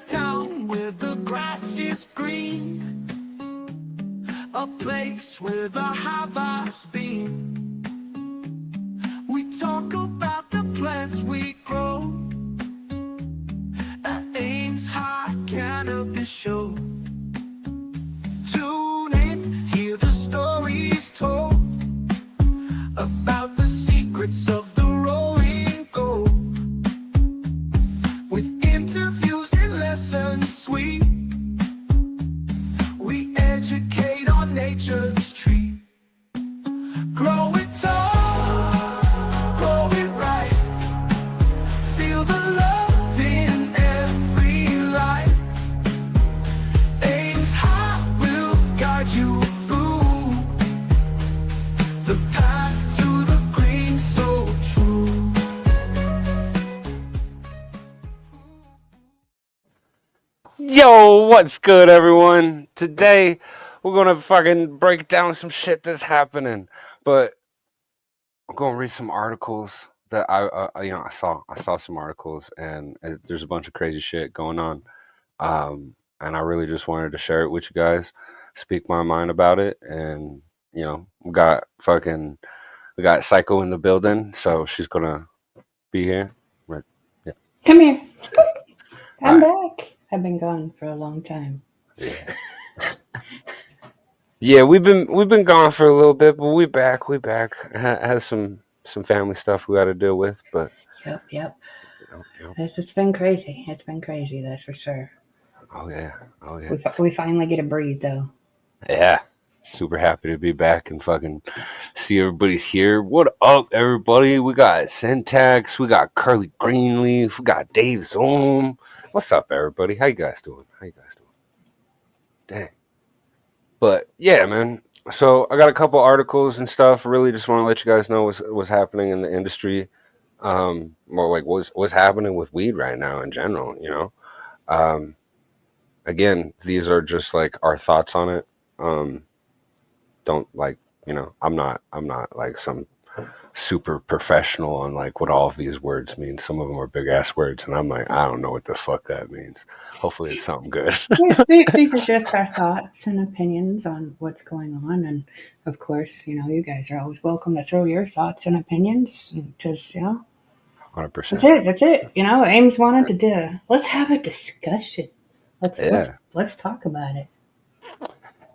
town where the grass is green, a place where the high vibes beam. We talk about the plants we grow at Ames High Cannabis Show. Tune in, hear the stories told about the secrets of the rolling gold, with interviews and lessons sweet. We educate on nature's tree. Grow it tall, grow it right. Feel the love in every life. Ames High will guide you through the path to the green, so true. Yo, what's good, everyone? Today we're gonna fucking break down some shit that's happening, but I'm gonna read some articles that I saw some articles, and there's a bunch of crazy shit going on, and I really just wanted to share it with you guys, speak my mind about it, and we got Psycho in the building, so she's gonna be here, right? Yeah. Come here. All I'm right. back. I've been gone for a long time. Yeah. Yeah, we've been gone for a little bit, but we back. Has some family stuff we got to deal with, but Yep. you know. It's been crazy. It's been crazy, that's for sure. Oh yeah. We finally get a breathe, though. Yeah. Super happy to be back and fucking see everybody's here. What up, everybody? We got Syntax, we got Curly Greenleaf, we got Dave Zoom. What's up, everybody? How you guys doing? Dang. But yeah, man. So I got a couple articles and stuff. Really, just want to let you guys know what's happening in the industry. More like what's happening with weed right now in general. Um, Again, these are just like our thoughts on it. Don't like I'm not like some super professional on like what all of these words mean. Some of them are big ass words, and I'm like, I don't know what the fuck that means. Hopefully, it's something good. These are just our thoughts and opinions on what's going on. And, of course, you guys are always welcome to throw your thoughts and opinions. And just, 100%. that's it. Ames wanted to do. Let's have a discussion. Yeah. Let's talk about it.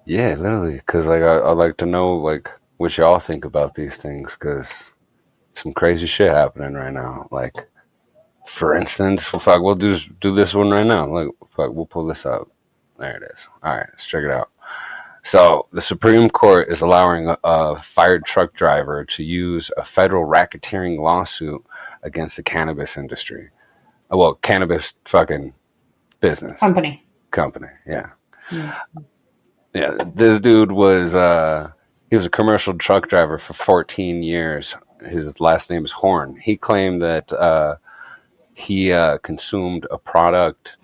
Yeah, literally, because like I'd like to know like what y'all think about these things, because some crazy shit happening right now. Like, for instance, well, fuck, we'll do this one right now. Like, fuck, we'll pull this up. There it is. All right, let's check it out. So, the Supreme Court is allowing a fired truck driver to use a federal racketeering lawsuit against the cannabis industry. Well, cannabis fucking business Company. Yeah. Yeah. Yeah, this dude was he was a commercial truck driver for 14 years. His last name is Horn. He claimed that he consumed a product,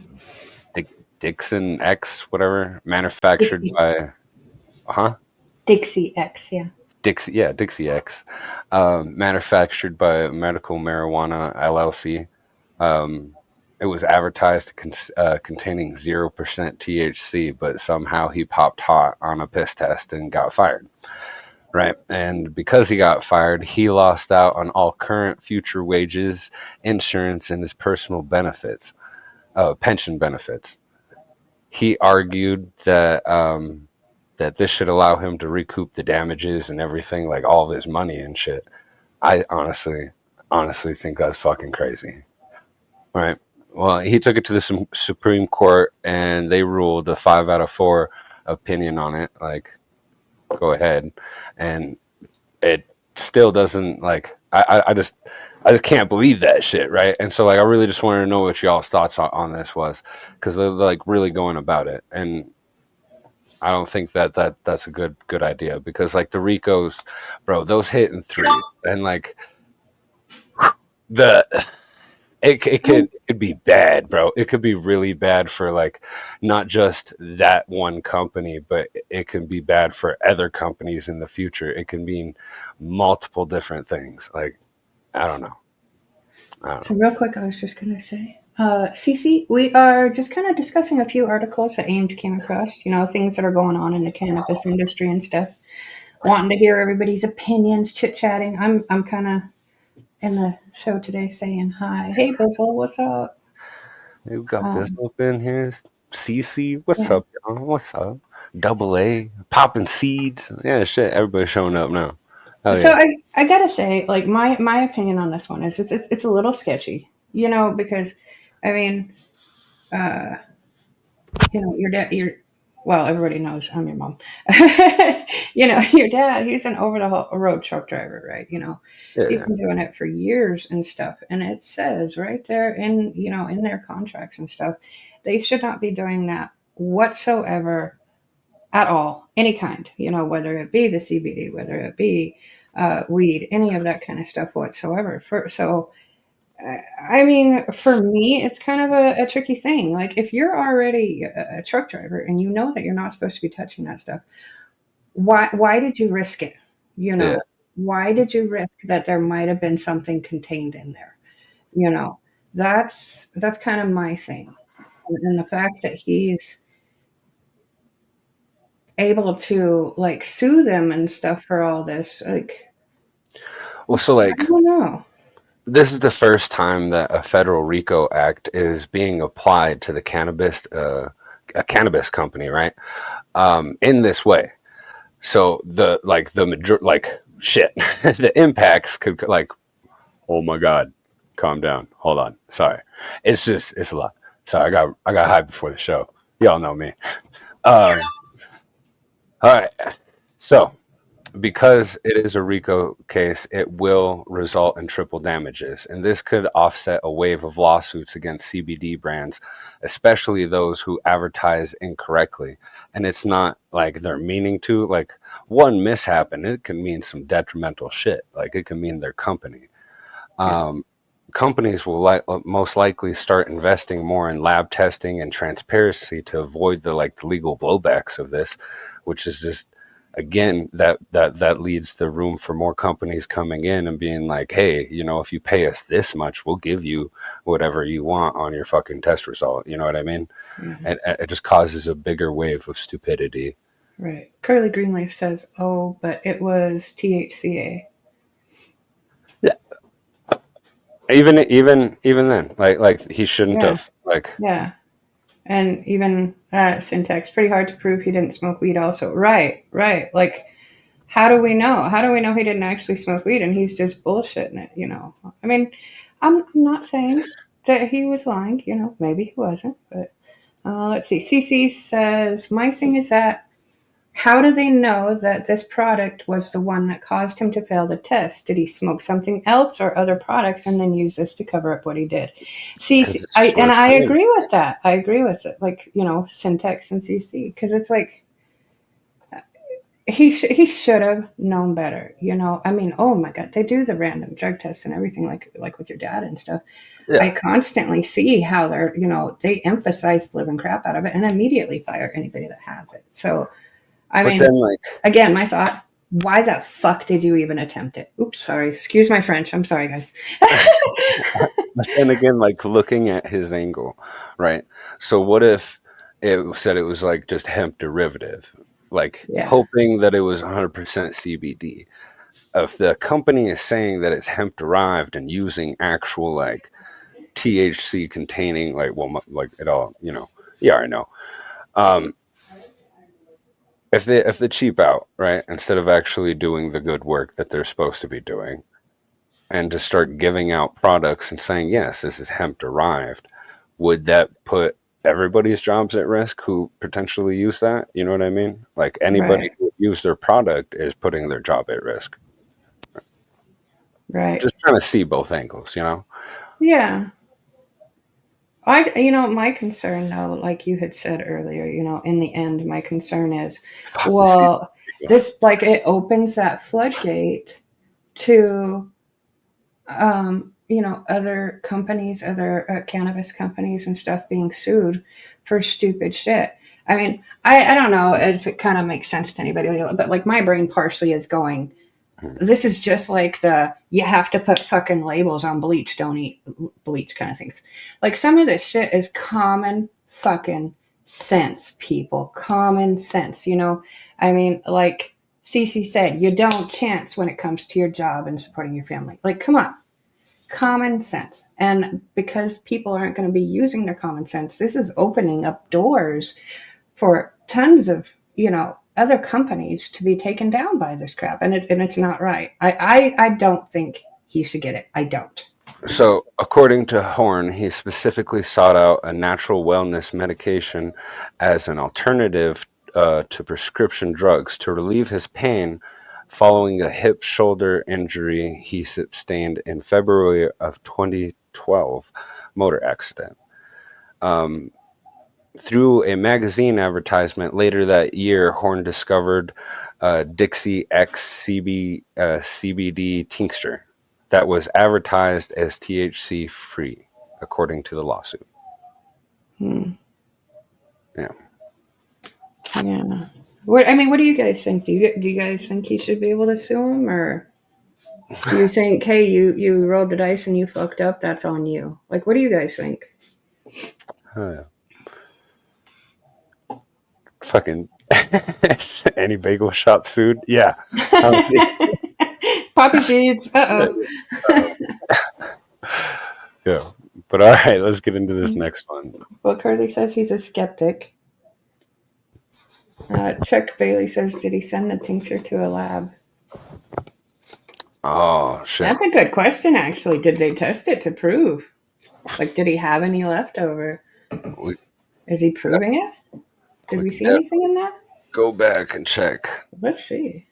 Dixon X, whatever, manufactured Dixie. by Dixie X, yeah. Dixie X, manufactured by Medical Marijuana LLC. It was advertised containing 0% THC, but somehow he popped hot on a piss test and got fired. Right. And because he got fired, he lost out on all current, future wages, insurance, and his personal benefits, pension benefits. He argued that that this should allow him to recoup the damages and everything, like all of his money and shit. I honestly think that's fucking crazy. All right. Well, he took it to the Supreme Court, and they ruled a 5 out of 4 opinion on it. Like, go ahead, and it still doesn't like. I just can't believe that shit, right? And so, like, I really just wanted to know what y'all's thoughts on this was, because they're like really going about it, and I don't think that's a good idea, because like the Ricos, bro, those hit in 3, and like the. It could be bad, bro. It could be really bad for like not just that one company, but it can be bad for other companies in the future. It can mean multiple different things. Like, I don't know. So real quick, I was just gonna say, Cece, we are just kind of discussing a few articles that Ames came across, things that are going on in the cannabis industry and stuff. Wanting to hear everybody's opinions, chit-chatting. I'm kind of in the show today saying hi. Hey, Bizzle, what's up? We've got this Um, up in here. CC, what's yeah. up, y'all? What's up? Double A, popping seeds. Yeah, shit. Everybody's showing up now. Oh So yeah. I gotta say, like my opinion on this one is it's a little sketchy, because I mean, uh, your dad, well, everybody knows I'm your mom. Your dad, he's an over the road truck driver, right? He's Yeah. been doing it for years and stuff, and it says right there in their contracts and stuff, they should not be doing that whatsoever at all, any kind, whether it be the CBD, whether it be weed, any of that kind of stuff whatsoever. I mean, for me, it's kind of a tricky thing. Like, if you're already a truck driver and you know that you're not supposed to be touching that stuff, why did you risk it? Yeah. Why did you risk that there might have been something contained in there? You know, that's kind of my thing, and the fact that he's able to like sue them and stuff for all this, like, Well, so I like, don't know. this is the first time that a federal RICO Act is being applied to a cannabis company, right? In this way. So shit, the impacts could like, oh my god, calm down, hold on, sorry, it's a lot. Sorry, I got hyped before the show. Y'all know me. Um, all right, so because it is a RICO case, it will result in triple damages, and this could offset a wave of lawsuits against CBD brands, especially those who advertise incorrectly. And it's not like they're meaning to. Like, one mishap, and it can mean some detrimental shit. Like, it can mean their company. Yeah, Um, Companies will most likely start investing more in lab testing and transparency to avoid the legal blowbacks of this, which is just, again, that leads to room for more companies coming in and being like, hey, if you pay us this much, we'll give you whatever you want on your fucking test result. You know what I mean? yeah, And it just causes a bigger wave of stupidity. right. Curly Greenleaf says, "Oh, but it was THCA." Yeah. Even then, like he shouldn't Yeah, have like. yeah. And even syntax, pretty hard to prove he didn't smoke weed. Also, right, right. Like, how do we know? How do we know he didn't actually smoke weed and he's just bullshitting it? I mean, I'm not saying that he was lying. Maybe he wasn't, but let's see. CC says, my thing is that how do they know that this product was the one that caused him to fail the test? Did he smoke something else or other products and then use this to cover up what he did? Because CC, it's and short I term. agree with that. I agree with it. Like, syntax and CC, because it's like he should have known better. I mean, oh my god, they do the random drug tests and everything, like with your dad and stuff. Yeah. I constantly see how they emphasize the living crap out of it and immediately fire anybody that has it. So, I But mean, then like again, my thought, why the fuck did you even attempt it? Oops, sorry. Excuse my French. I'm sorry, guys. but then again, like looking at his angle, right? So what if it said it was like just hemp derivative, like Yeah, hoping that it was 100% CBD. If the company is saying that it's hemp derived and using actual like THC containing like it all, you already know. Um, if they cheap out, right, instead of actually doing the good work that they're supposed to be doing, and to start giving out products and saying, yes, this is hemp derived, would that put everybody's jobs at risk who potentially use that? You know what I mean? Like anybody right, who use their product is putting their job at risk. right. Just trying to see both angles. Yeah. My concern though, like you had said earlier, in the end, my concern is, See, well, this, like, it opens that floodgate to other companies, other cannabis companies and stuff being sued for stupid shit. I mean, I don't know if it kind of makes sense to anybody, but like my brain partially is going, This is just like the you have to put fucking labels on bleach, don't eat bleach kind of things. Like some of this shit is common fucking sense, people. Common sense, you know? I mean, like Cece said, you don't chance when it comes to your job and supporting your family. Like, come on. Common sense. And because people aren't going to be using their common sense, this is opening up doors for tons of, you know, other companies to be taken down by this crap, and it's not right. I don't think he should get it. I don't. So, according to Horn, he specifically sought out a natural wellness medication as an alternative to prescription drugs to relieve his pain following a hip shoulder injury he sustained in February of 2012 motor accident. Through a magazine advertisement later that year, Horn discovered Dixie X CBD tincture that was advertised as THC free, according to the lawsuit. Yeah. Yeah. What do you guys think? Do you guys think he should be able to sue him, or do you think, hey, you rolled the dice and you fucked up? That's on you. Like, what do you guys think? Fucking any bagel shop sued? Yeah. Poppy seeds. Uh-oh. Yeah. But all right, let's get into this next one. Well, Curly says he's a skeptic. Chuck Bailey says, did he send the tincture to a lab? Oh, shit. That's a good question, actually. Did they test it to prove? Like, did he have any leftover? Is he proving it? Did we see anything in that? Go back and check. Let's see.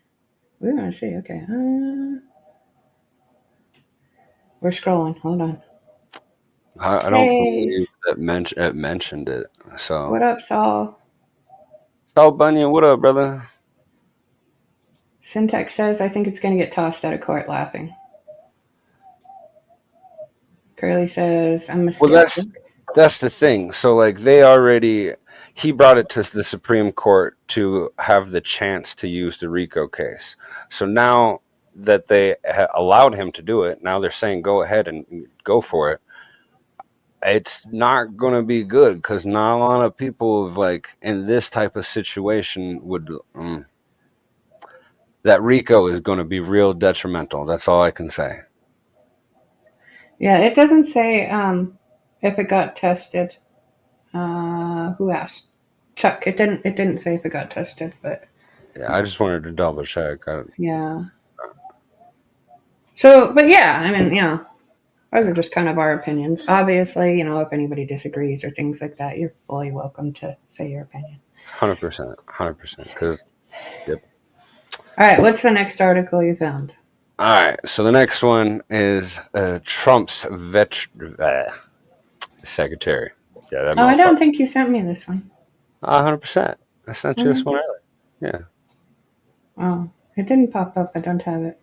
We want to see. Okay. We're scrolling. Hold on. I don't believe it mentioned it. So. What up, Saul? Saul Bunyan, what up, brother? Syntax says, I think it's going to get tossed out of court laughing. Curly says, I'm mistaken. Well, that's the thing. So, like, he brought it to the Supreme Court to have the chance to use the RICO case. So now that they allowed him to do it, now they're saying go ahead and go for it. It's not going to be good because not a lot of people in this type of situation would that RICO is going to be real detrimental. That's all I can say. Yeah, it doesn't say if it got tested. Who asked? Chuck. It didn't say if it got tested, but yeah, I just wanted to double check. Yeah. So, but yeah, I mean, yeah, those are just kind of our opinions. Obviously, if anybody disagrees or things like that, you're fully welcome to say your opinion. 100%. Because, yep. All right, what's the next article you found? All right, so the next one is Trump's secretary. Yeah, that. Oh, I don't think you sent me this one. 100%. I sent you this one earlier. Yeah. Oh, it didn't pop up. I don't have it.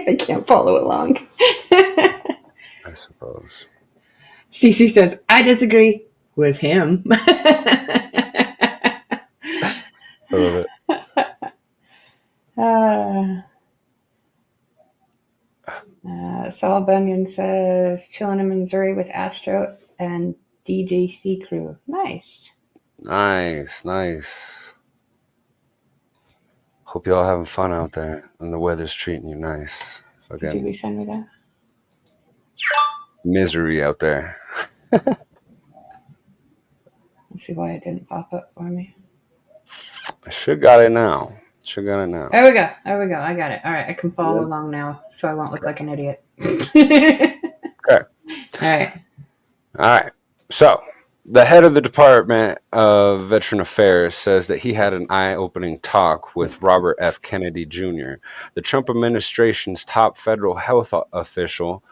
I can't follow along. I suppose. Cece says, I disagree with him. I love it. Saul Bunyan says, chilling in Missouri with Astro and DJC crew. Nice. Hope you all having fun out there and the weather's treating you nice. Did you send me that? Misery out there. Let's see why it didn't pop up for me. I should got it now. There we go. I got it. All right, I can follow along now, so I won't look like an idiot. Okay. All right. So, the head of the Department of Veteran Affairs says that he had an eye-opening talk with Robert F. Kennedy Jr., the Trump administration's top federal health official,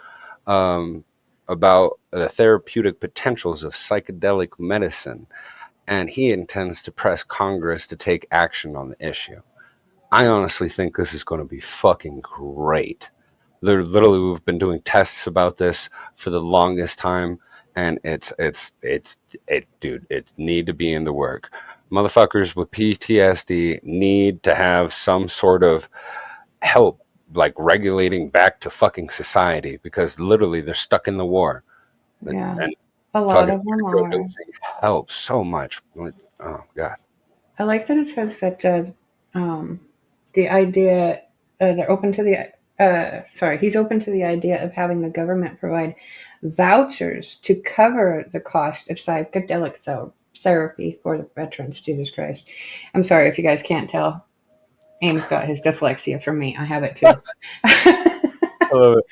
about the therapeutic potentials of psychedelic medicine, and he intends to press Congress to take action on the issue. I honestly think this is going to be fucking great. We've been doing tests about this for the longest time, and it need to be in the work. Motherfuckers with PTSD need to have some sort of help like regulating back to fucking society because literally they're stuck in the war. Yeah. And A lot fucking of them are. microdosing helps so much. Like, oh god. I like that it says that the idea they're open to the he's open to the idea of having the government provide vouchers to cover the cost of psychedelic therapy for the veterans. Jesus Christ. I'm sorry if you guys can't tell. Ames got his dyslexia from me. I have it too. I love it.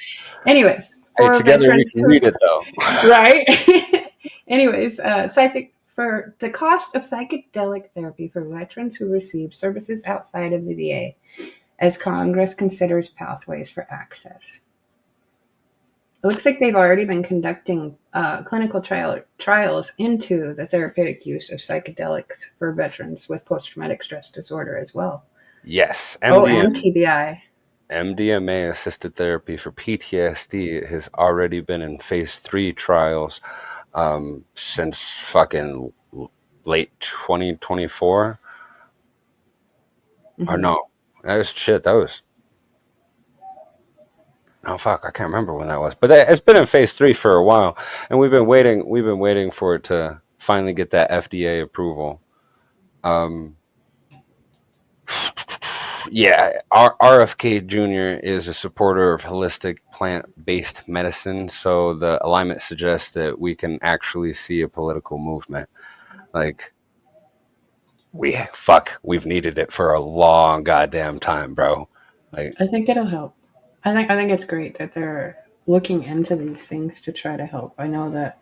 Anyways, Hey, for together we veterans can who read it though. right. Anyways, for the cost of psychedelic therapy for veterans who receive services outside of the VA, as Congress considers pathways for access. It looks like they've already been conducting clinical trials into the therapeutic use of psychedelics for veterans with post-traumatic stress disorder as well. Yes, Oh, and TBI. MDMA assisted therapy for PTSD has already been in phase 3 trials since fucking late 2024. Or no, that was shit. That was oh fuck, I can't remember when that was. But it's been in phase 3 for a while, and we've been waiting. We've been waiting for it to finally get that FDA approval. Yeah, RFK Jr. is a supporter of holistic plant-based medicine, so the alignment suggests that we can actually see a political movement. Like, we've needed it for a long goddamn time, bro. Like, I think it'll help. I think it's great that they're looking into these things to try to help. I know that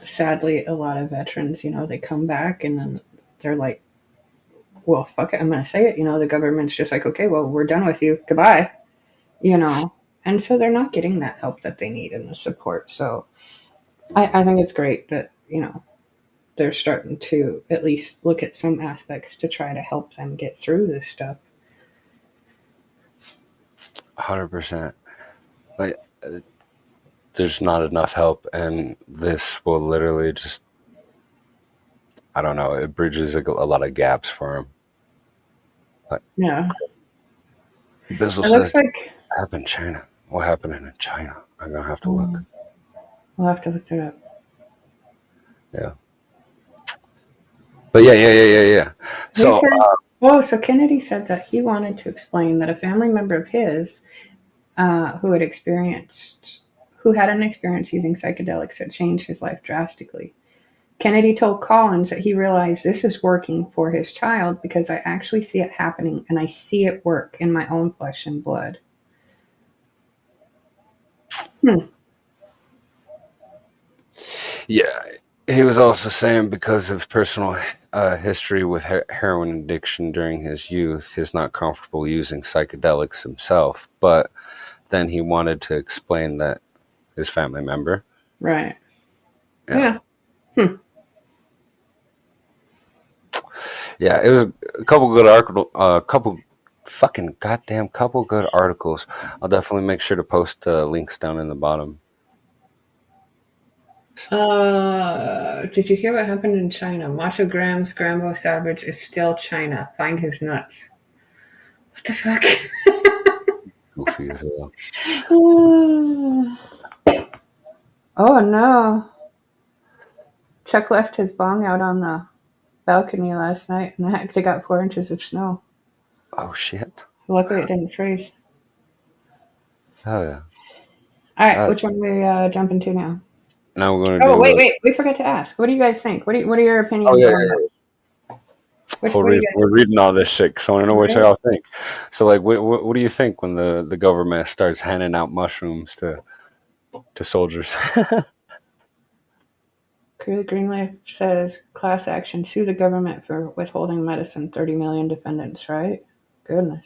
sadly a lot of veterans, they come back and then they're like, well, fuck it, I'm gonna say it. The government's just like, okay, well, we're done with you. Goodbye. And so they're not getting that help that they need and the support. So I think it's great that they're starting to at least look at some aspects to try to help them get through this stuff. 100%. Like, there's not enough help, and this will literally just, I don't know, it bridges a lot of gaps for them. Like, Yeah. Bizzle It looks says, like what happened in China? What happened in China? I'm gonna have to look. we'll have to look that up. Yeah. But yeah. So, So Kennedy said that he wanted to explain that a family member of his who had an experience using psychedelics had changed his life drastically. Kennedy told Collins that he realized this is working for his child because I actually see it happening and I see it work in my own flesh and blood. yeah, he was also saying because of personal history with heroin addiction during his youth, he's not comfortable using psychedelics himself. But then he wanted to explain that his family member. Right. Yeah. Yeah. Yeah, it was a couple good couple good articles. I'll definitely make sure to post links down in the bottom. Did you hear what happened in China? Macho Graham's Grambo Savage is still China. Find his nuts. What the fuck? Goofy as hell. Oh no. Chuck left his bong out on the balcony last night and they got 4 inches of snow. Oh shit. Luckily it didn't freeze. Oh yeah. Alright, which one are we jumping to now? Now we're going to do... Oh, wait. We forgot to ask. What do you guys think? What are your opinions on that? We're reading all this shit because I want to know what y'all think. So, like, what do you think when the government starts handing out mushrooms to soldiers? Greenleaf says, class action, sue the government for withholding medicine, 30 million defendants, right? Goodness.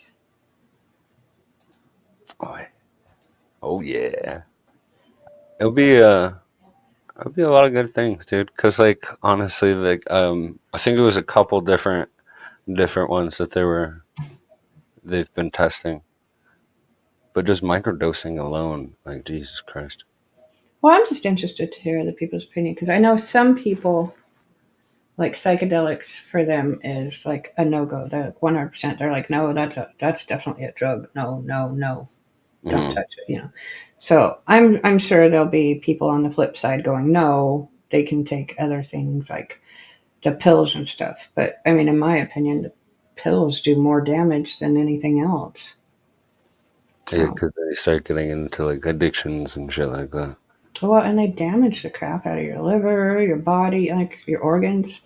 Oh yeah. It'll be a lot of good things, dude. Because, like, honestly, like, I think it was a couple different ones that they've been testing. But just microdosing alone, like, Jesus Christ. Well, I'm just interested to hear other people's opinion because I know some people Like psychedelics for them is like a no go. They're like 100%. They're like, no, that's definitely a drug. No, no, no, don't Hmm. touch it. You know. So I'm sure there'll be people on the flip side going, no, they can take other things like the pills and stuff. But I mean, in my opinion, the pills do more damage than anything else. Yeah, So, because they start getting into like addictions and shit like that. well, and they damage the crap out of your liver, your body, like your organs,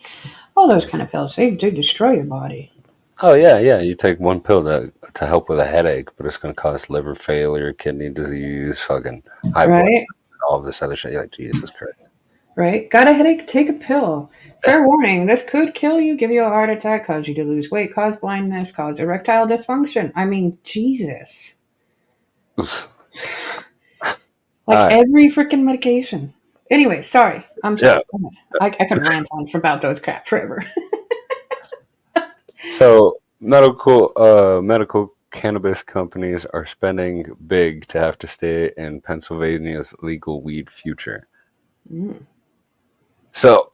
all those kind of pills. They destroy your body, Oh yeah, yeah. You take one pill to help with a headache, but it's going to cause liver failure, kidney disease, fucking high blood, right? all this other shit. You're like, Jesus Christ. Right? Got a headache? Take a pill. Fair warning, this could kill you, give you a heart attack, cause you to lose weight, cause blindness, cause erectile dysfunction. I mean, Jesus. All Like right. every freaking medication. Anyway, sorry. I'm Yeah. sorry. Go ahead. I could rant on about those crap forever. So medical cannabis companies are spending big to have to stay in Pennsylvania's legal weed future. Mm. So,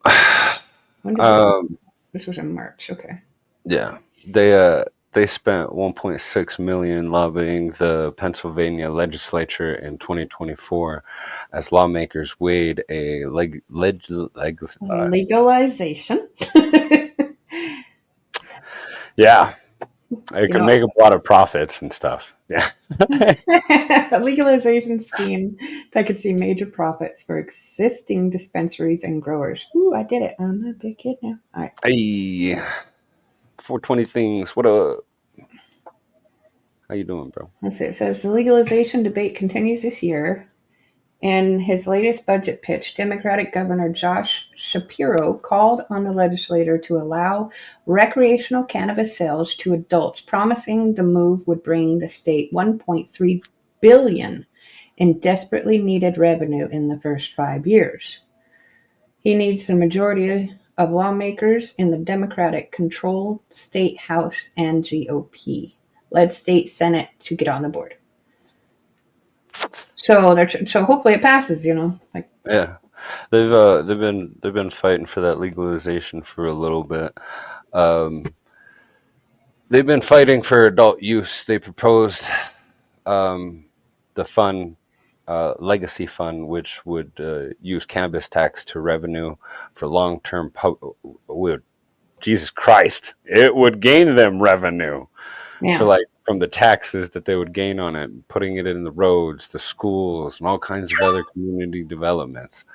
When did this? um, This was in March. Okay. yeah, they spent 1.6 million lobbying the Pennsylvania legislature in 2024 as lawmakers weighed a Legalization. yeah, it You could know, make a lot of profits and stuff. Yeah. a legalization scheme that could see major profits for existing dispensaries and growers. Ooh, I did it. I'm a big kid now. All right. Hey, 420 things. What a how you doing, bro? Let's see. It says the legalization debate continues this year. In his latest budget pitch, Democratic Governor Josh Shapiro called on the legislature to allow recreational cannabis sales to adults, promising the move would bring the state 1.3 billion in desperately needed revenue in the first 5 years. He needs the majority of lawmakers in the Democratic controlled state House and GOP led state Senate to get on the board. So hopefully it passes, like Yeah, they've been fighting for that legalization for a little bit. Um, they've been fighting for adult use. They proposed um, the fund, legacy fund, which would use cannabis tax to revenue for long-term would Jesus Christ, it would gain them revenue for yeah. like from the taxes that they would gain on it, putting it in the roads, the schools, and all kinds of other community developments.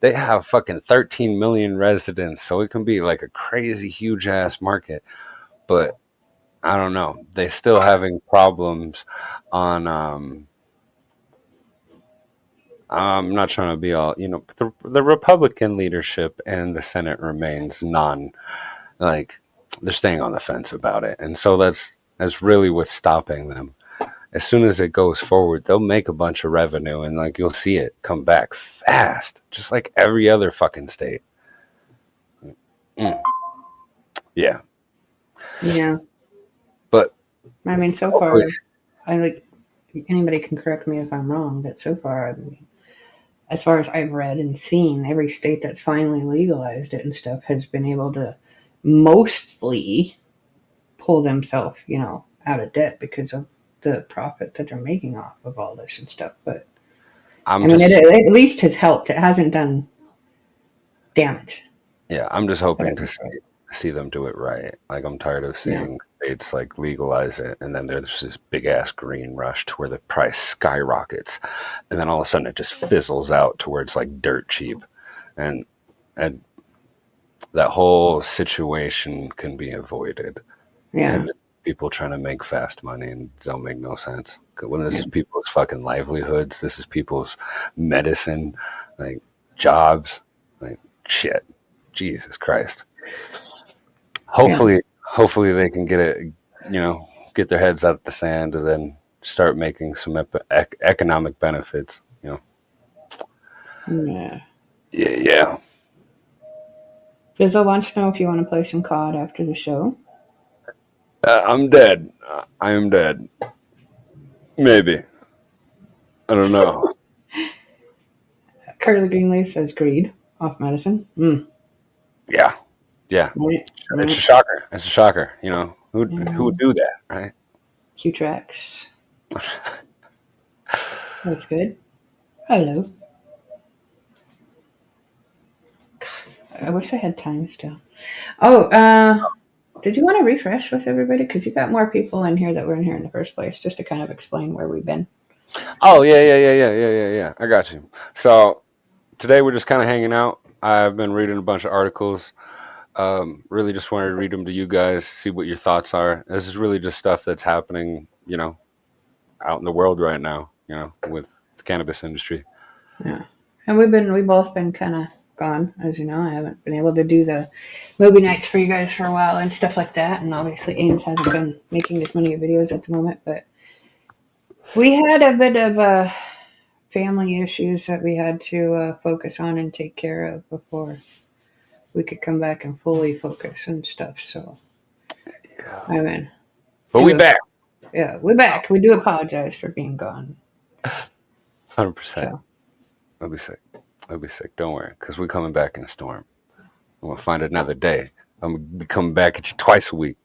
They have fucking 13 million residents, so it can be like a crazy huge ass market. But I don't know. They still having problems on I'm not trying to be all, the Republican leadership and the Senate remains like they're staying on the fence about it. And so that's really what's stopping them. As soon as it goes forward, they'll make a bunch of revenue and like you'll see it come back fast, just like every other fucking state. Mm, yeah. Yeah. But I mean, so hopefully, far, I like anybody can correct me if I'm wrong, but so far, I mean, as far as I've read and seen, every state that's finally legalized it and stuff has been able to mostly pull themselves, out of debt because of the profit that they're making off of all this and stuff. But I'm I mean, just it at least has helped. It hasn't done damage. yeah, I'm just But hoping it to see them do it right. Like I'm tired of yeah, seeing states like legalize it and then there's this big ass green rush to where the price skyrockets and then all of a sudden it just fizzles out to where it's like dirt cheap. And and that whole situation can be avoided. yeah, And people trying to make fast money and don't make no sense. When this yeah, is people's fucking livelihoods, this is people's medicine, like jobs, like shit. Jesus Christ. yeah. Hopefully they can get it, get their heads out of the sand and then start making some economic benefits. Yeah. Yeah, yeah. Bizzle wants to know if you want to play some COD after the show. I'm dead. I am dead. Maybe. I don't know. Curly Greenleaf says greed off medicine. Yeah. Yeah, Right. it's a Right. shocker. It's a shocker. You know, who would do that, right? Q-Tracks. That's good. Hello. I wish I had time still. Oh, did you want to refresh with everybody? Because you got more people in here that were in here in the first place, just to kind of explain where we've been. Oh yeah. I got you. So today we're just kind of hanging out. I've been reading a bunch of articles. Really just wanted to read them to you guys, see what your thoughts are. This is really just stuff that's happening, you know, out in the world right now, you know, with the cannabis industry. Yeah. And we've both been kind of gone, as you know. I haven't been able to do the movie nights for you guys for a while and stuff like that. And obviously, Ames hasn't been making as many videos at the moment. But we had a bit of family issues that we had to focus on and take care of before we could come back and fully focus and stuff. So, I mean, But we back, yeah, we're back. We do apologize for being gone. 100%. So, I'll be sick. I'll be sick. Don't worry, because we're coming back in storm. I'm gonna find another day. I'm gonna be coming back at you twice a week.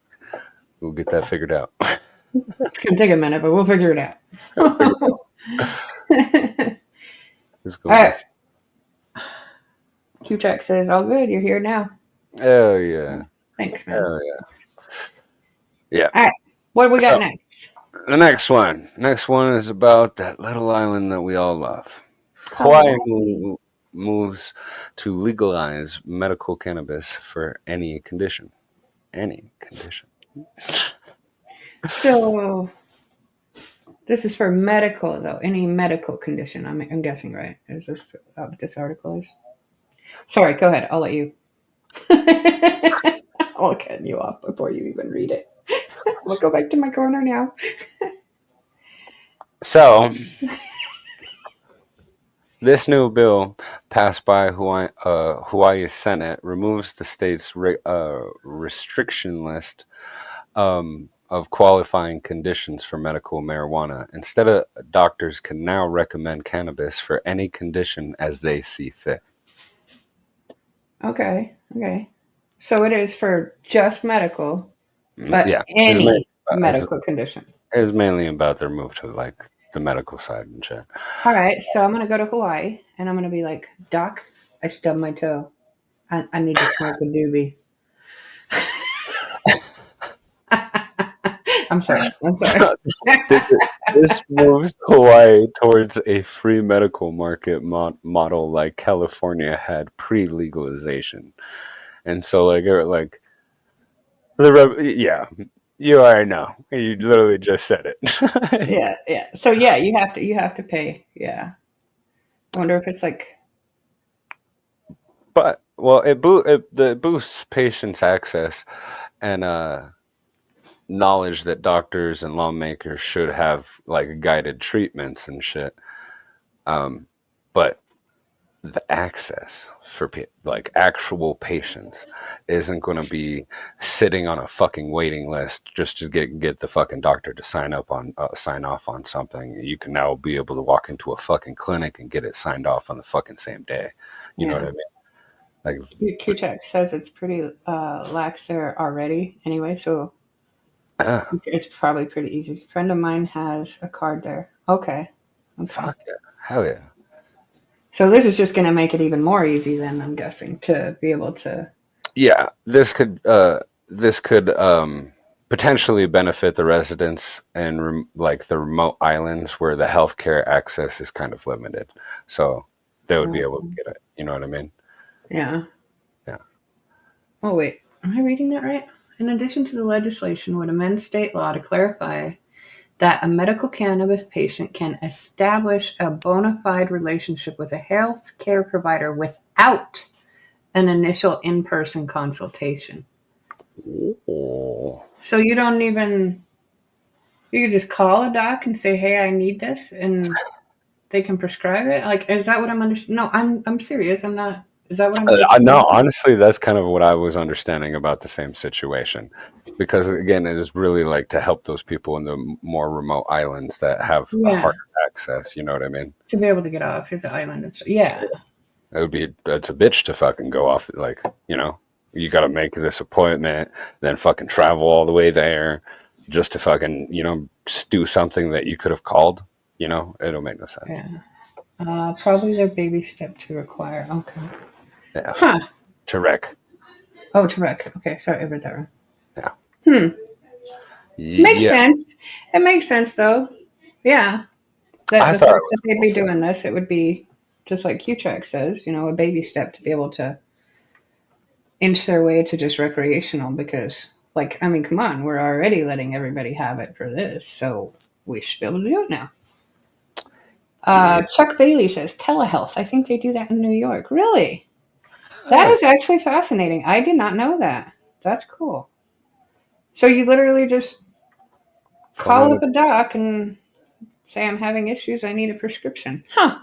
We'll get that figured out. it's going to take a minute, but we'll figure it out. Let's go. All right. Q-Check says, all good. You're here now. Hell yeah. Thanks, man. Hell yeah. Yeah. All right. What do we got So, next? the next one. Next one is about that little island that we all love. Hawaii moves to legalize medical cannabis for any condition. Any condition. So, this is for medical, though. Any medical condition, I'm guessing, right? Is this what this article is? Sorry, go ahead. I'll let you. I'll cut you off before you even read it. We'll go back to my corner now. So, this new bill passed by Hawaii Senate removes the state's restriction list of qualifying conditions for medical marijuana. Instead, doctors can now recommend cannabis for any condition as they see fit. Okay. So it is for just medical, but Yeah, any medical condition. It was mainly about their move to like the medical side and shit. All right, so I'm gonna go to Hawaii and I'm gonna be like, Doc, I stubbed my toe. I need to smoke a doobie. I'm sorry. This moves Hawaii towards a free medical market model like California had pre-legalization, and so yeah, you already know. You literally just said it. Yeah. So yeah, you have to pay. Yeah. I wonder if it's like. But well, it boosts patients' access and knowledge that doctors and lawmakers should have like guided treatments and shit. But the access for like actual patients isn't going to be sitting on a fucking waiting list just to get the fucking doctor to sign off on something. You can now be able to walk into a fucking clinic and get it signed off on the fucking same day. You know what I mean? Like Q-Tech says it's pretty lax there already anyway, so it's probably pretty easy. A friend of mine has a card there. Okay. Fuck yeah. Hell yeah. So this is just going to make it even more easy then, I'm guessing, to be able to. Yeah, this could potentially benefit the residents in like the remote islands where the healthcare access is kind of limited. So they would be able to get it. You know what I mean? Yeah. Yeah. Oh wait, am I reading that right? In addition to the legislation, would amend state law to clarify that a medical cannabis patient can establish a bona fide relationship with a health care provider without an initial in-person consultation. Oh. So you don't even, you could just call a doc and say, hey, I need this, and they can prescribe it? Like, is that what I'm understanding? No, I'm serious. I'm not. Is that what I'm understanding? No, honestly, that's kind of what I was understanding about the same situation. Because, again, it is really like to help those people in the more remote islands that have harder access. You know what I mean? To be able to get off the island. Yeah. It's a bitch to fucking go off, like, you know? You got to make this appointment, then fucking travel all the way there just to fucking, do something that you could have called. It'll make no sense. Yeah. Probably their baby step to require. Okay. Yeah. Huh. To wreck. Oh, to rec. Okay, sorry, I read that wrong. Yeah. Hmm. Makes Yeah. sense. It makes sense though. Yeah. That I the thought fact it was that they'd cool be too. doing this, it would be just like Q-Track says, a baby step to be able to inch their way to just recreational because, like, I mean, come on, we're already letting everybody have it for this, so we should be able to do it now. Yeah. Chuck Bailey says telehealth. I think they do that in New York. Really? That Huh. is actually fascinating. I did not know that. That's cool. So you literally just Phone call it up a doc and say, I'm having issues. I need a prescription. Huh.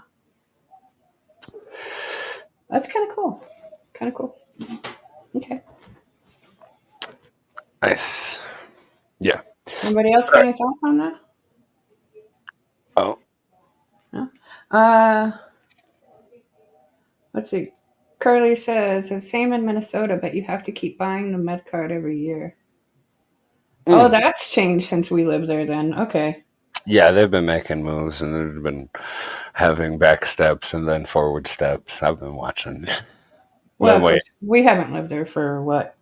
That's kind of cool. Kind of cool. Okay. Nice. Yeah. Anybody else All got right. any thoughts on that? Oh, No? Uh, let's see. Curly says the same in Minnesota, but you have to keep buying the med card every year. Oh, mm. that's changed since we lived there then. Okay. Yeah, they've been making moves and they've been having back steps and then forward steps. I've been watching. Well, But of wait, course, we haven't lived there for what,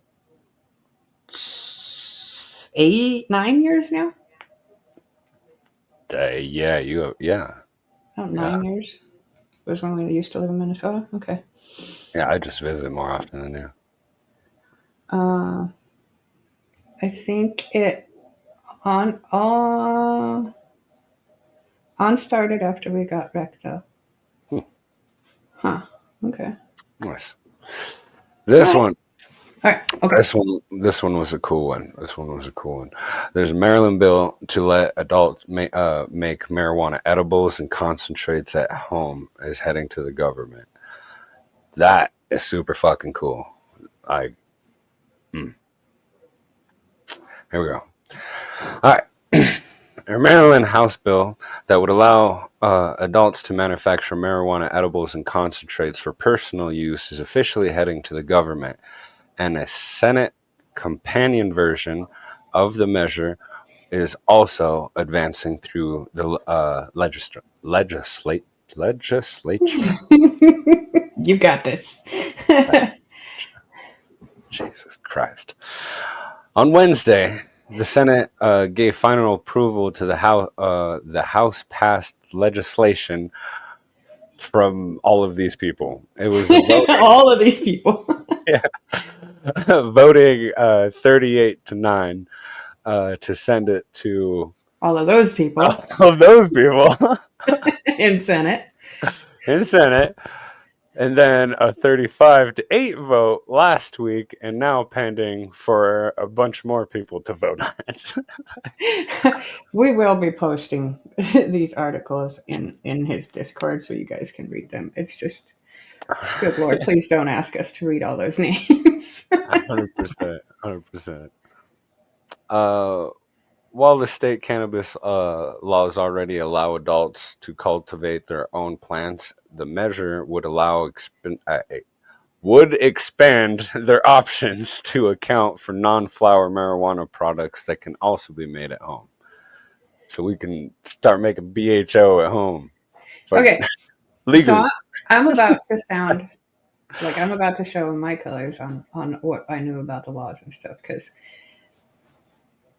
8, 9 years now? yeah, Oh, yeah, 9 years was when we used to live in Minnesota. Okay. yeah. I just visit more often than you. Uh, I think it on started after we got wrecked though. Hmm, Huh. Okay. nice. All This right. one, All right. Okay. this one was a cool one. This one was a cool one. There's a Maryland bill to let adults make marijuana edibles and concentrates at home is heading to the government. That is super fucking cool. I mm, Here we go. All right. A Maryland House bill that would allow adults to manufacture marijuana edibles and concentrates for personal use is officially heading to the government, and a Senate companion version of the measure is also advancing through the legislature. You got this. Jesus Christ. On Wednesday, the Senate gave final approval to the House. The House passed legislation from all of these people. It was a voting, All of these people. yeah, voting 38-9 to send it to All of those people all of those people in Senate. in Senate, and then a 35-8 vote last week, and now pending for a bunch more people to vote on it. We will be posting these articles in his Discord so you guys can read them. It's just, good Lord, please don't ask us to read all those names. 100%, 100%. Uh, while the state cannabis laws already allow adults to cultivate their own plants, the measure would expand their options to account for non-flower marijuana products that can also be made at home. So we can start making BHO at home, like Okay, so legally. I'm about to sound like I'm about to show my colors on what I knew about the laws and stuff because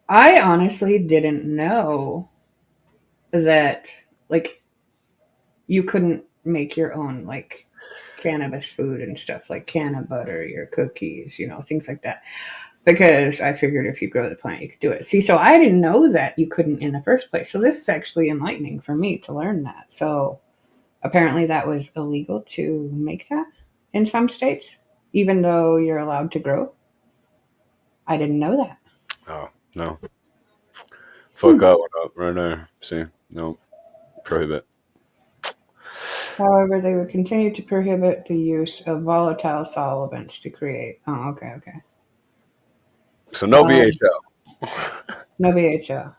I honestly didn't know that like you couldn't make your own like cannabis food and stuff like canna butter, your cookies, things like that. Because I figured if you grow the plant, you could do it. See, so I didn't know that you couldn't in the first place. So this is actually enlightening for me to learn that. So apparently that was illegal to make that in some states, even though you're allowed to grow. I didn't know that. Oh no, fuck Hmm. that one up right there. See, no, prohibit. However, they would continue to prohibit the use of volatile solvents to create. Oh, okay, okay. So no Um, BHO. no BHO.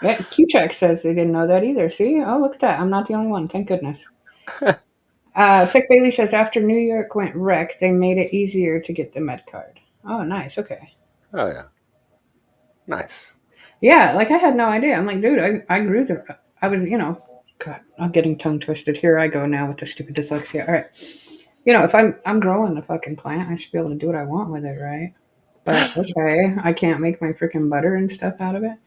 Yeah, Q-Check says they didn't know that either. See? Oh, look at that. I'm not the only one. Thank goodness. Chuck Bailey says after New York went wreck, they made it easier to get the med card. Oh, nice. Okay. Oh yeah, nice. Yeah, like I had no idea. I'm like, dude, I grew the. I was, God, I'm getting tongue twisted. Here I go now with the stupid dyslexia. All right. If I'm growing a fucking plant, I should be able to do what I want with it, right? But okay, I can't make my freaking butter and stuff out of it.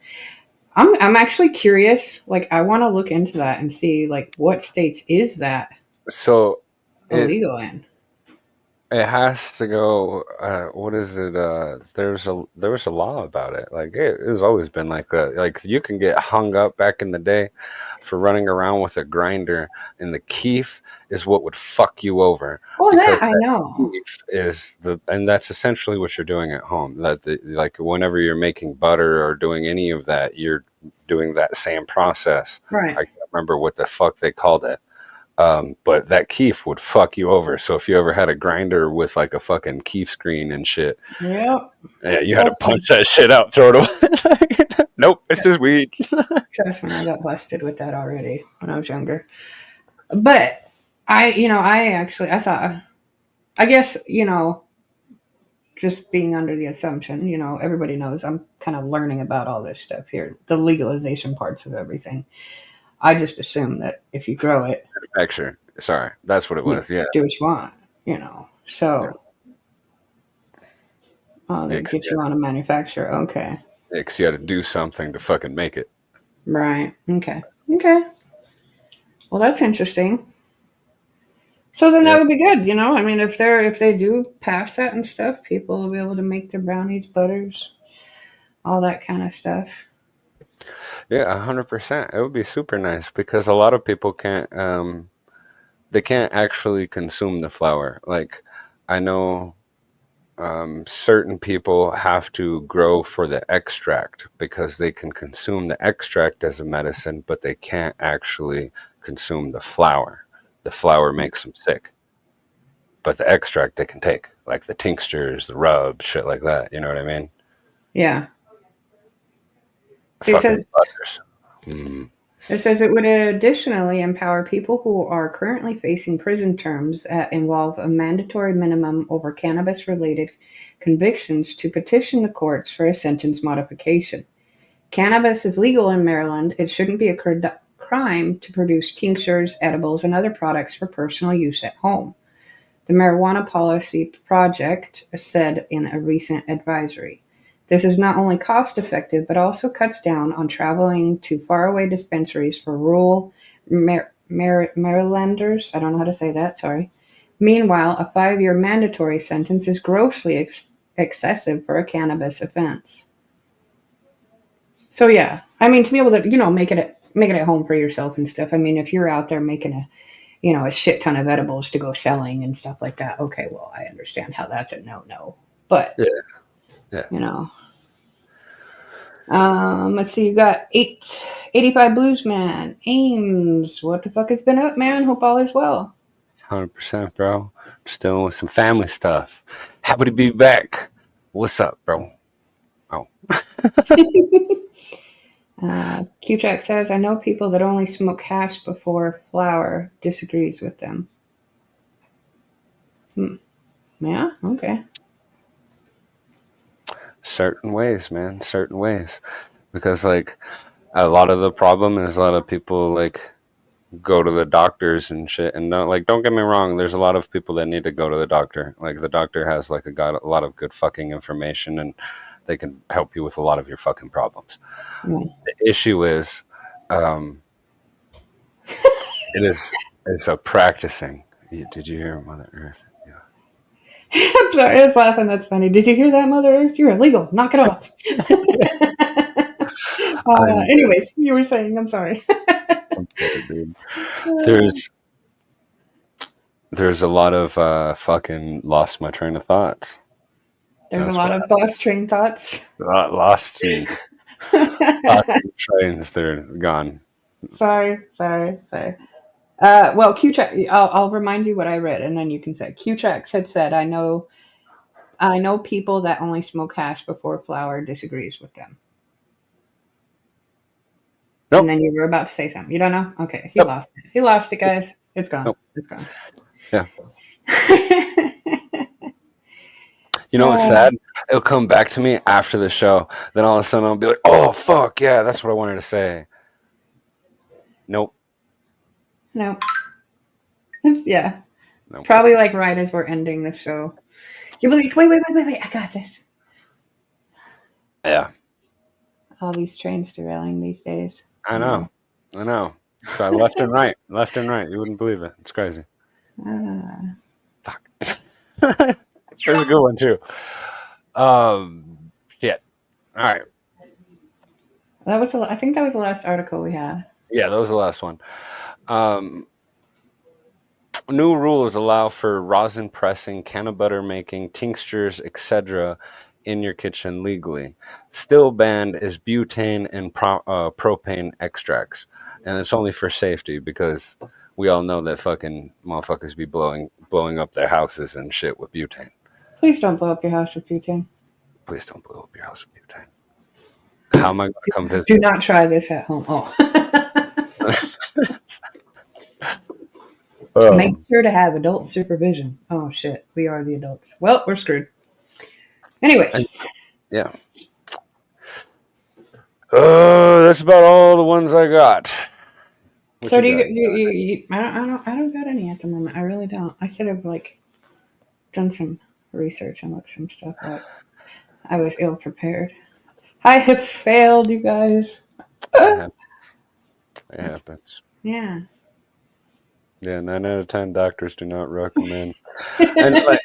I'm actually curious. Like, I want to look into that and see like what states is that So it illegal in. it has to go. What is it? There was a law about it. Like it has always been like that. Like you can get hung up back in the day for running around with a grinder, and the keef is what would fuck you over Well, because that I that know. keef is and that's essentially what you're doing at home. Like whenever you're making butter or doing any of that, you're doing that same process. I Right. can't remember what the fuck they called it. But that keef would fuck you over. So if you ever had a grinder with like a fucking keef screen and shit, Yep. yeah, you had to Trust me. punch that shit out, throw it away. Nope, it's just weed. Trust me, I got busted with that already when I was younger. But I thought, I guess, just being under the assumption, everybody knows I'm kind of learning about all this stuff here, the legalization parts of everything. I just assume that if you grow it, Manufacturer. Sorry, that's what it you was. Yeah, do what you want. yeah. So, they It's, get yeah, you on a manufacturer. Okay. it's, you had to do something to fucking make it. Right. Okay. Okay. Well, that's interesting. So then that Yeah, would be good, I mean, if they do pass that and stuff, people will be able to make their brownies, butters, all that kind of stuff. yeah, 100%. It would be super nice because a lot of people can't. They can't actually consume the flower. Like, I know certain people have to grow for the extract because they can consume the extract as a medicine, but they can't actually consume the flower. The flower makes them sick, but the extract they can take, like the tinctures, the rubs, shit like that. You know what I mean? Yeah. See, it Fucking says butters. Mm. it says it would additionally empower people who are currently facing prison terms that involve a mandatory minimum over cannabis-related convictions to petition the courts for a sentence modification. Cannabis is legal in Maryland. It shouldn't be a crime to produce tinctures, edibles, and other products for personal use at home, the Marijuana Policy Project said in a recent advisory. This is not only cost effective, but also cuts down on traveling to faraway dispensaries for rural Marylanders. I don't know how to say that, sorry. Meanwhile, a 5-year mandatory sentence is grossly excessive for a cannabis offense. So yeah, I mean, to be able to make it at home for yourself and stuff. I mean, if you're out there making a shit ton of edibles to go selling and stuff like that. Okay, well, I understand how that's a no. But, Yeah, yeah. you know, let's see, you got 85 Bluesman, Ames. What the fuck has been up, man? Hope all is well. 100%, bro. Just dealing with some family stuff. Happy to be back. What's up, bro? Oh, Q-Track says, I know people that only smoke hash before flower. Disagrees with them. Yeah, okay. certain ways, man. Certain ways. Because, like, a lot of the problem is a lot of people, like, go to the doctors and shit. And don't get me wrong, there's a lot of people that need to go to the doctor. Like, the doctor has, like, got a lot of good fucking information and they can help you with a lot of your fucking problems. Yeah. The issue is, um, it's a practicing. Did you hear Mother Earth? Yeah. I'm sorry, I was laughing. That's funny. Did you hear that, Mother Earth? You're illegal. Knock it off. I'm good. Anyways, you were saying, I'm sorry. I'm good, dude. There's there's a lot of fucking lost my train of thoughts. There's a That's lot what of lost train thoughts. lost and fucking trains. They're gone. sorry. Well, Q-Track, I'll remind you what I read, and then you can say Q-Trax had said, I know people that only smoke hash before flower disagrees with them. And Nope. then you were about to say something. You don't know? Okay, he Nope. lost it. He lost it, guys. It's gone. Nope. It's gone. Yeah. You know what's Oh, sad? It'll come back to me after the show. Then all of a sudden I'll be like, oh, fuck, yeah, that's what I wanted to say. Nope. no. Yeah. Nope. Probably like right as we're ending the show. You'll be like, wait, I got this. Yeah, All these trains derailing these days. I Yeah. know. I know. So left and right. Left and right. You wouldn't believe it. It's crazy. Ah. Fuck. There's a good one, too. Shit. All right. I think that was the last article we had. Yeah, that was the last one. Um, New rules allow for rosin pressing, canna butter making, tinctures, etc. in your kitchen legally. Still banned is butane and propane extracts, and it's only for safety because we all know that fucking motherfuckers be blowing up their houses and shit with butane. Please don't blow up your house with butane. Please don't blow up your house with butane. How am I going to come Do visit? not try this at home. Oh. Make um, sure to have adult supervision. Oh shit, we are the adults. Well, we're screwed. Anyways, and, yeah. That's about all the ones I got. What so you do got? I don't got any at the moment. I really don't. I should have like done some research and looked some stuff up. I was ill prepared. I have failed, you guys. It happens. It happens. Yeah. Yeah, 9 out of 10 doctors do not recommend. And like,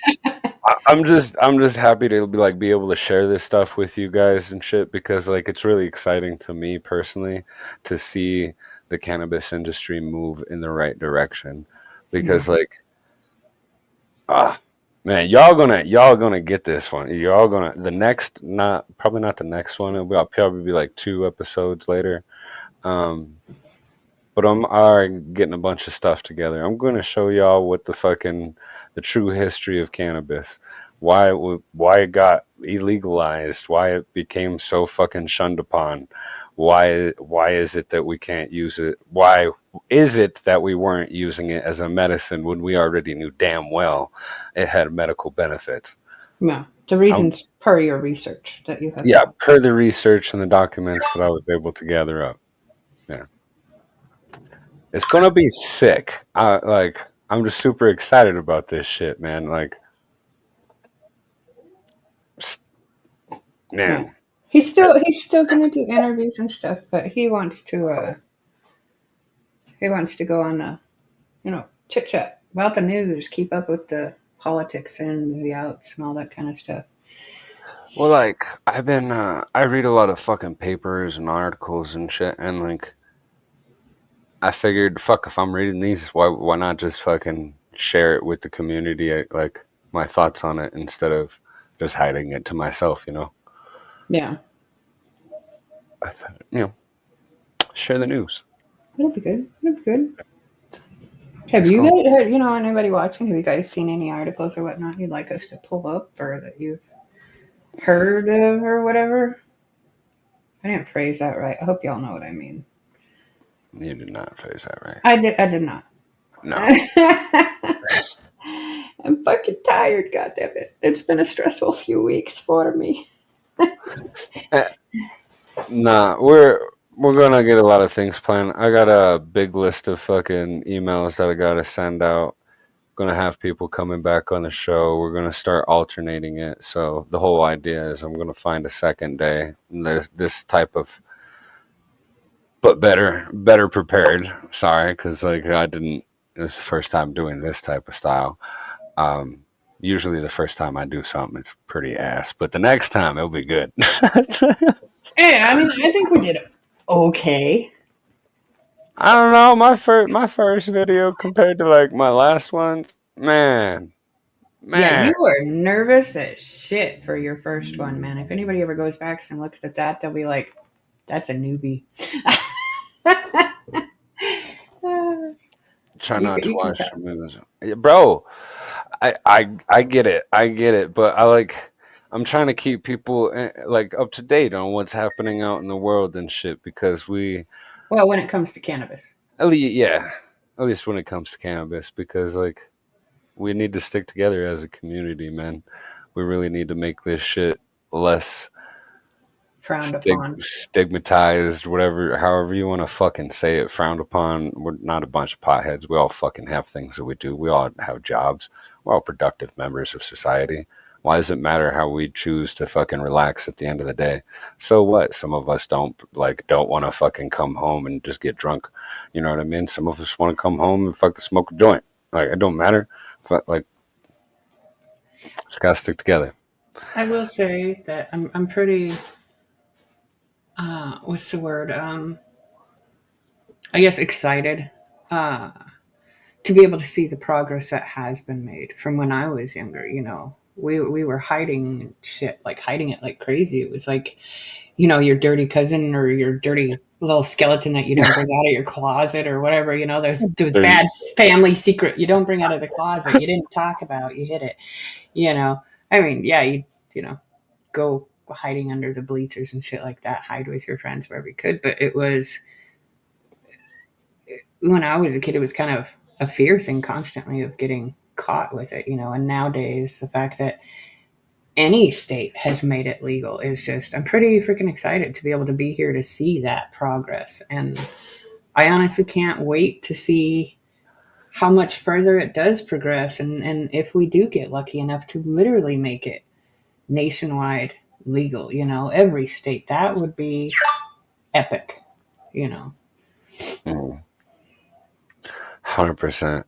I'm just happy to be able to share this stuff with you guys and shit because like it's really exciting to me personally to see the cannabis industry move in the right direction Yeah. because like ah man, y'all gonna get this one. Y'all gonna the next not probably not the next one. I'll probably be like 2 episodes later. Um, but I'm already getting a bunch of stuff together. I'm going to show y'all what the true history of cannabis, why it got illegalized, why it became so fucking shunned upon, why is it that we can't use it? Why is it that we weren't using it as a medicine when we already knew damn well it had medical benefits? Yeah. The I'm, reasons per your research that you have yeah, done. per the research and the documents that I was able to gather up. Yeah. It's gonna be sick. I'm just super excited about this shit, man. Like, Yeah. man, He's still gonna do interviews and stuff, but he wants to go on chit chat about the news, keep up with the politics and the outs and all that kind of stuff. well, like, I read a lot of fucking papers and articles and shit, and like, I figured, fuck, if I'm reading these, why not just fucking share it with the community, like my thoughts on it instead of just hiding it to myself, you know? Yeah. I thought, share the news. It'll be good. It'll be good. Have It's you going. guys, anybody watching? Have you guys seen any articles or whatnot you'd like us to pull up or that you've heard of or whatever? I didn't phrase that right. I hope y'all know what I mean. You did not phrase that right. I did not. No. I'm fucking tired, goddammit. It's been a stressful few weeks for me. Nah, we're gonna get a lot of things planned. I got a big list of fucking emails that I gotta send out. Gonna have people coming back on the show. We're gonna start alternating it. So the whole idea is I'm gonna find a second day. And there's this type of, but better prepared. Sorry, because like I didn't. This is the first time doing this type of style. Um, Usually the first time I do something, it's pretty ass, but the next time it'll be good. Hey, I mean, I think we did okay. I don't know. My first video compared to like my last one, man, Yeah, you man. were nervous as shit for your first one, man. If anybody ever goes back and looks at that, they'll be like, that's a newbie. Try you, not to you can watch tell. the movies, yeah, bro. I get it. I get it. But I'm trying to keep people like up to date on what's happening out in the world and shit because Well, when it comes to cannabis. yeah, at least when it comes to cannabis because like we need to stick together as a community, man. We really need to make this shit less Frowned upon. stigmatized, whatever, however you want to fucking say it, frowned upon. We're not a bunch of potheads. We all fucking have things that we do. We all have jobs. We're all productive members of society. Why does it matter how we choose to fucking relax at the end of the day? So what? Some of us don't want to fucking come home and just get drunk. You know what I mean? Some of us want to come home and fucking smoke a joint. Like, it don't matter. But like, it's gotta stick together. I will say that I'm pretty. What's the word? I guess excited to be able to see the progress that has been made from when I was younger. You know, we were hiding shit, like hiding it like crazy. It was like, you know, your dirty cousin or your dirty little skeleton that you don't bring out of your closet or whatever. You know, there's bad family secret you don't bring out of the closet. You didn't talk about. You hid it. You know, I mean, yeah, you know, go hiding under the bleachers and shit like that, hide with your friends wherever you could. But it was, when I was a kid, it was kind of a fear thing constantly of getting caught with it, you know. And nowadays, the fact that any state has made it legal is just, I'm pretty freaking excited to be able to be here to see that progress. And I honestly can't wait to see how much further it does progress. And if we do get lucky enough to literally make it nationwide legal, you know, every state, that would be epic, you know. 100%.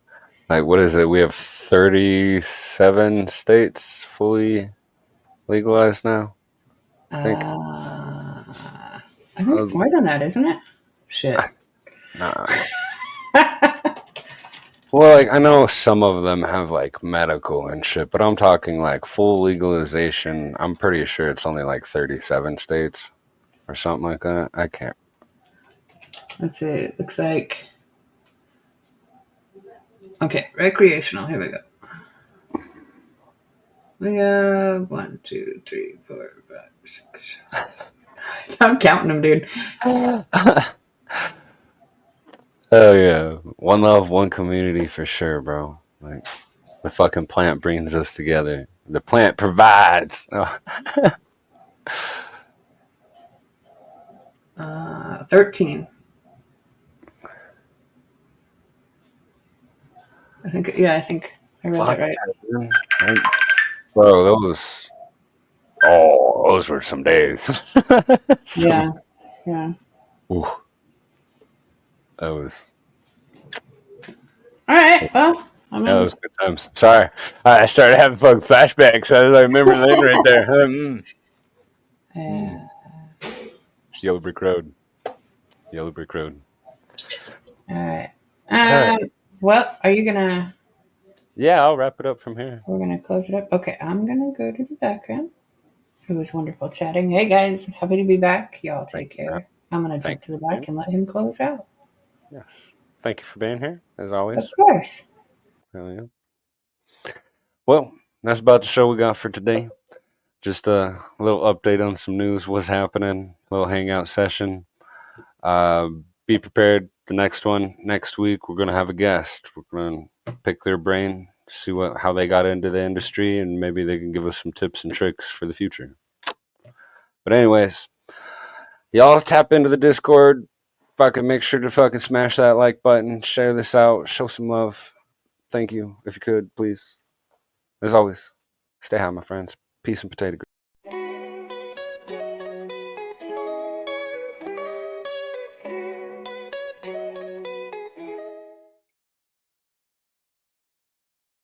Like, what is it? We have 37 states fully legalized now. I think it's more than that, isn't it? Shit. Nah. Well, like, I know some of them have like medical and shit, but I'm talking like full legalization. I'm pretty sure it's only like 37 states or something like that. I can't. Let's see. It looks like. Okay, recreational. Here we go. We have 1, 2, 3, 4, 5, 6. I'm counting them, dude. Oh yeah, one love, one community for sure, bro. Like, the fucking plant brings us together. The plant provides. 13. I think. Yeah, I think I read that right. Bro, those were some days. Yeah. Yeah. Ooh, that was All right. Well, I mean, that was good times. Sorry, I started having fucking flashbacks. I was like, remember Lynn right there. Yellow Brick Road. Yellow Brick Road. all right. right. Well, are you gonna? Yeah, I'll wrap it up from here. We're gonna close it up. Okay, I'm gonna go to the background. It was wonderful chatting. Hey guys, happy to be back. Y'all take care. I'm gonna jump to the back and let him close out. Yes. Thank you for being here, as always. Of course. Hell yeah. Well, that's about the show we got for today. Just a little update on some news, what's happening, a little hangout session. Be prepared. The next one, next week, we're going to have a guest. We're going to pick their brain, see how they got into the industry, and maybe they can give us some tips and tricks for the future. But anyways, y'all tap into the Discord. Fucking make sure to fucking smash that like button, share this out, show some love. Thank you. If you could, please. As always, stay high, my friends. Peace and potato.